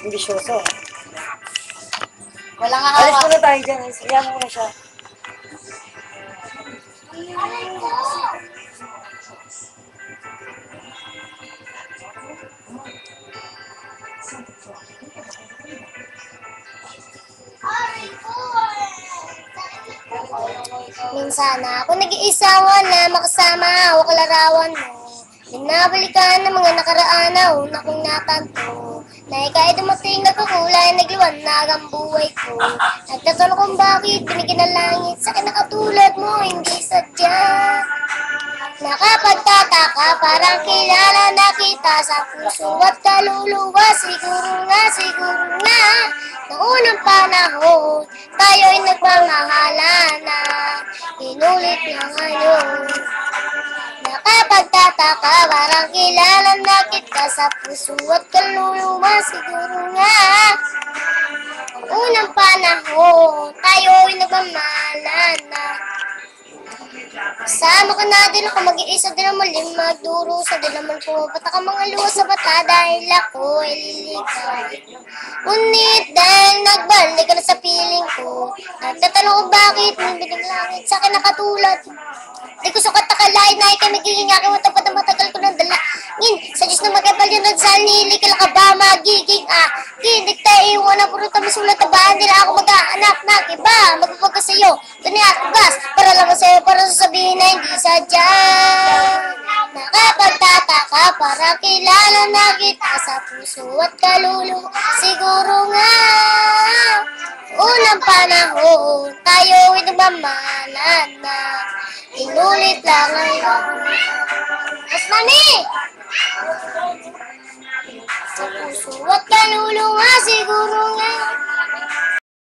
Ambisyoso. Walang Alis hawak. muna tayo dyan. Isaya mo muna siya. Minsan ako nag-iisa, wala makasama o kalarawan mo. Binabalikan ng mga nakaraan na una kong natanto, na ika'y dumating nagkakulay, nagliwanag ang buhay ko. Nagtatanong kung bakit binigyan ng langit sa kinakatulad mo, hindi sadya. Nakapagtataka, parang kilala na kita sa puso at kaluluwa. Siguro nga, noong unang panahon, tayo'y nagmamahalan na inulit na ngayon. Nakapagtataka, parang kilala na kita sa puso at kaluluwa. Siguro nga, noong unang panahon, tayo'y nagmamahalan na. Kasama ka na din ako, mag-iisa din ang maling magdurusa, din naman pumapatak ang mga luha sa bata dahil ako ay liligay. Ngunit dahil nagbalik ka na sa piling ko, nagtatanong ko bakit hindi langit sa akin nakatulad. Di ko sukat nakalain na ikay magiging aking matapad na matagal ko ng dalangin. Sa Diyos na magkapal yun at sa nilikil ka ba magiging hindi tayo iwan na puro tamis ulat na ba? Hindi na ako mag-aanap na iba. Magpapag ka sa'yo, dunia at ugas. Para lang sa'yo, para sasabihin na hindi sadya. Nakapagtataka, para kilala na kita sa puso at kaluluwa. Siguro nga, unang panahon, tayo'y nagmamahalan na. Inulit lang ngayon. Mas mami! Sa puso at kaluluwa, siguro nga